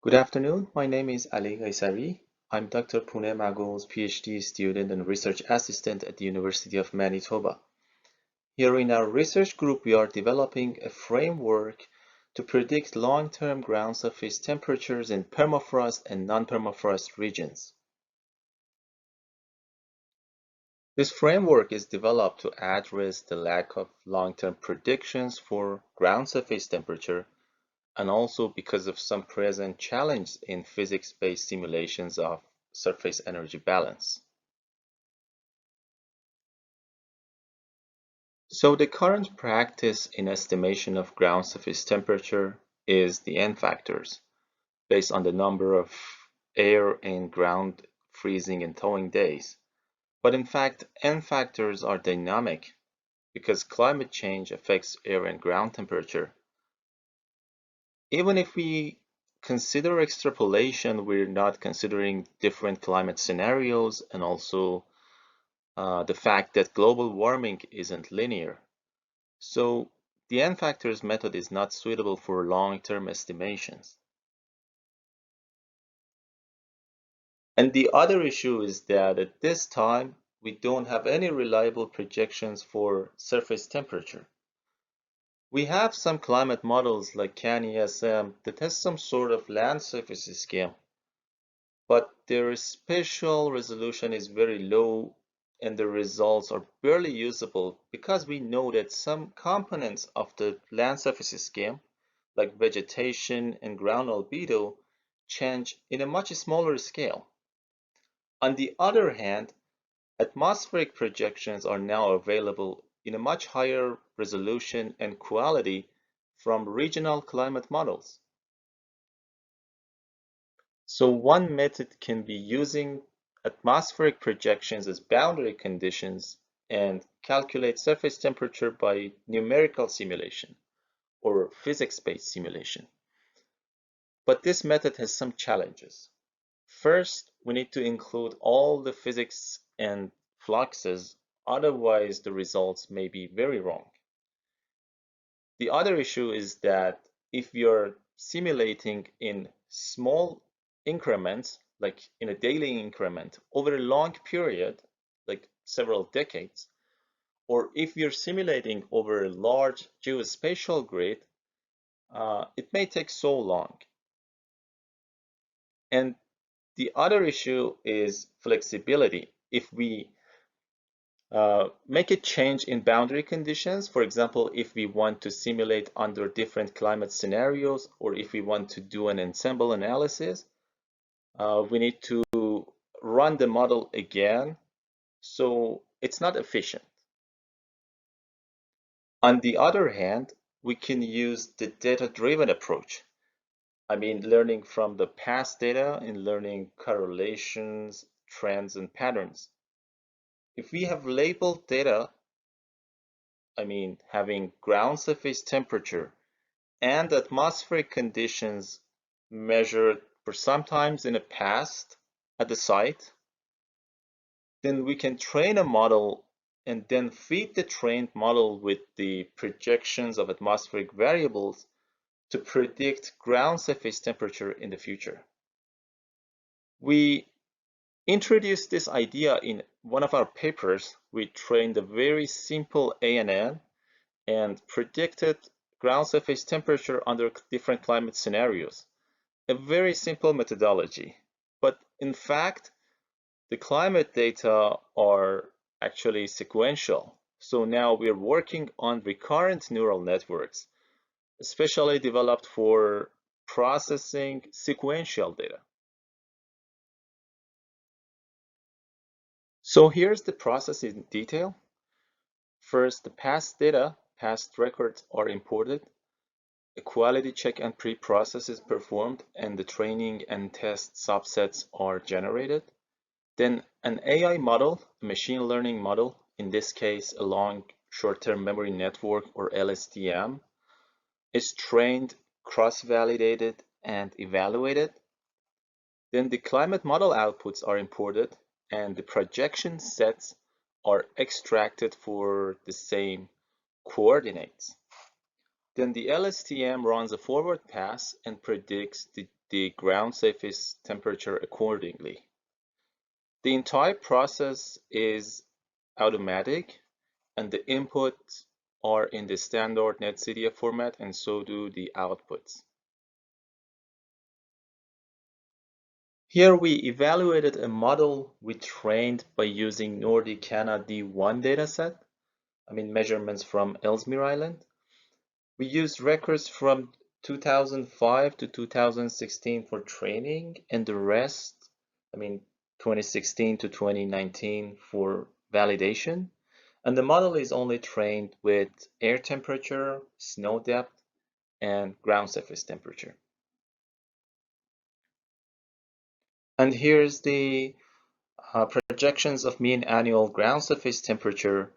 Good afternoon. My name is Ali Gaisari. I'm Dr. Pune Magul's PhD student and research assistant at the University of Manitoba. Here in our research group, we are developing a framework to predict long-term ground surface temperatures in permafrost and non-permafrost regions. This framework is developed to address the lack of long-term predictions for ground surface temperature and also because of some present challenge in physics-based simulations of surface energy balance. So the current practice in estimation of ground surface temperature is the N factors, based on the number of air and ground freezing and thawing days. But in fact, N factors are dynamic because climate change affects air and ground temperature. Even if we consider extrapolation, we're not considering different climate scenarios and also the fact that global warming isn't linear. So the N factors method is not suitable for long-term estimations. And the other issue is that at this time, we don't have any reliable projections for surface temperature. We have some climate models like CAN-ESM that has some sort of land surface scheme, but their spatial resolution is very low and the results are barely usable because we know that some components of the land surface scheme, like vegetation and ground albedo, change in a much smaller scale. On the other hand, atmospheric projections are now available in a much higher resolution and quality from regional climate models. So one method can be using atmospheric projections as boundary conditions and calculate surface temperature by numerical simulation or physics-based simulation. But this method has some challenges. First, we need to include all the physics and fluxes, otherwise the results may be very wrong. The other issue is that if you're simulating in small increments, like in a daily increment, over a long period, like several decades, or if you're simulating over a large geospatial grid, it may take so long. And the other issue is flexibility. If we make a change in boundary conditions, for example, if we want to simulate under different climate scenarios, or if we want to do an ensemble analysis, we need to run the model again, so it's not efficient. On the other hand, we can use the data-driven approach. I mean, learning from the past data and learning correlations, trends, and patterns. If we have labeled data, I mean, having ground surface temperature and atmospheric conditions measured for sometimes in the past at the site, then we can train a model and then feed the trained model with the projections of atmospheric variables to predict ground surface temperature in the future. We introduced this idea in one of our papers. We trained a very simple ANN and predicted ground surface temperature under different climate scenarios. A very simple methodology. But in fact, the climate data are actually sequential. So now we're working on recurrent neural networks, especially developed for processing sequential data. So here's the process in detail. First, the past data, past records are imported. A quality check and pre-process is performed, and the training and test subsets are generated. Then an AI model, a machine learning model, in this case a long short-term memory network or LSTM, is trained, cross-validated, and evaluated. Then the climate model outputs are imported and the projection sets are extracted for the same coordinates. Then the LSTM runs a forward pass and predicts the the ground surface temperature accordingly. The entire process is automatic, and the inputs are in the standard NetCDF format, and so do the outputs. Here we evaluated a model we trained by using Nordicana D1 dataset, measurements from Ellesmere Island. We used records from 2005 to 2016 for training, and the rest, 2016 to 2019 for validation. And the model is only trained with air temperature, snow depth, and ground surface temperature. And here's the projections of mean annual ground surface temperature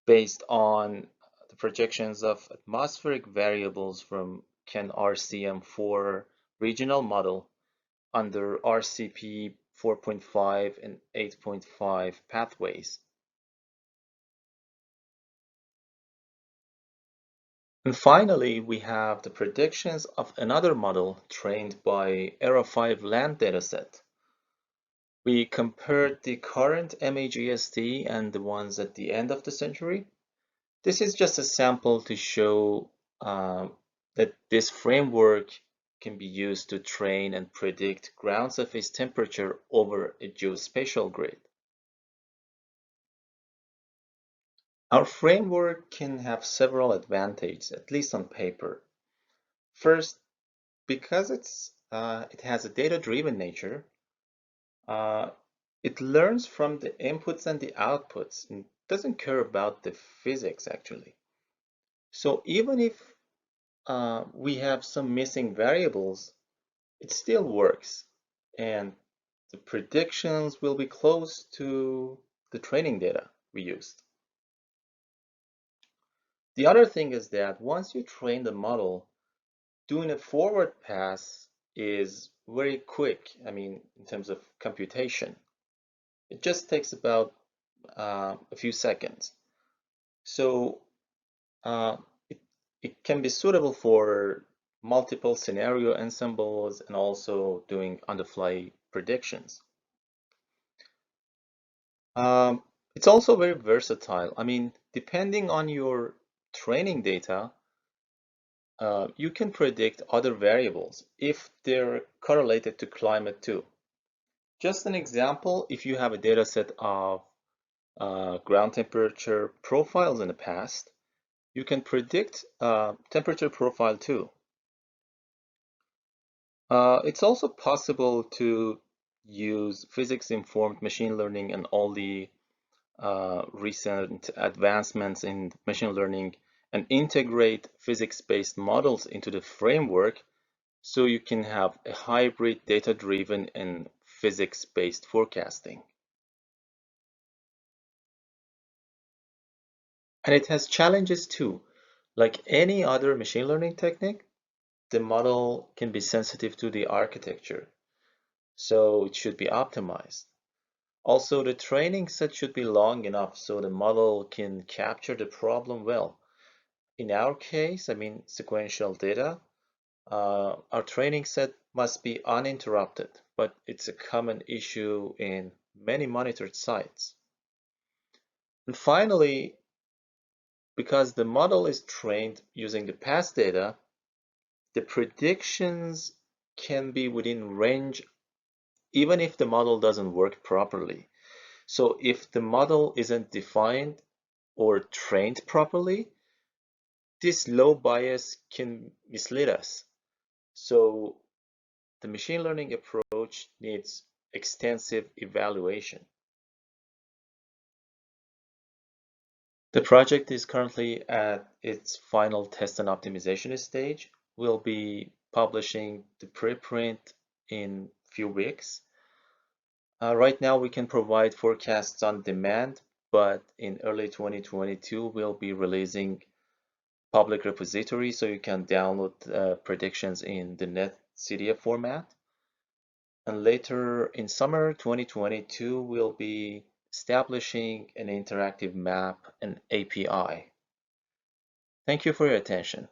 based on the projections of atmospheric variables from CAN-RCM4 regional model under RCP 4.5 and 8.5 pathways. And finally, we have the predictions of another model trained by ERA5 land dataset. We compared the current MAGST and the ones at the end of the century. This is just a sample to show that this framework can be used to train and predict ground surface temperature over a geospatial grid. Our framework can have several advantages, at least on paper. First, because it has a data-driven nature, it learns from the inputs and the outputs and doesn't care about the physics actually. So even if we have some missing variables, it still works, and the predictions will be close to the training data we used. The other thing is that once you train the model, doing a forward pass is very quick, in terms of computation. It just takes about a few seconds. So it can be suitable for multiple scenario ensembles and also doing on-the-fly predictions. It's also very versatile. Depending on your training data, you can predict other variables if they're correlated to climate too. Just an example, if you have a data set of ground temperature profiles in the past, you can predict temperature profile too. It's also possible to use physics-informed machine learning and all the recent advancements in machine learning and integrate physics-based models into the framework so you can have a hybrid data-driven and physics-based forecasting. And it has challenges too. Like any other machine learning technique, the model can be sensitive to the architecture, so it should be optimized. Also, the training set should be long enough so the model can capture the problem well. In our case, sequential data, our training set must be uninterrupted, but it's a common issue in many monitored sites. And finally, because the model is trained using the past data, the predictions can be within range even if the model doesn't work properly. So if the model isn't defined or trained properly, this low bias can mislead us. So the machine learning approach needs extensive evaluation. The project is currently at its final test and optimization stage. We'll be publishing the preprint in a few weeks. Right now, we can provide forecasts on demand, but in early 2022, we'll be releasing public repository so you can download predictions in the NetCDF format. And later in summer 2022, we'll be establishing an interactive map and API. Thank you for your attention.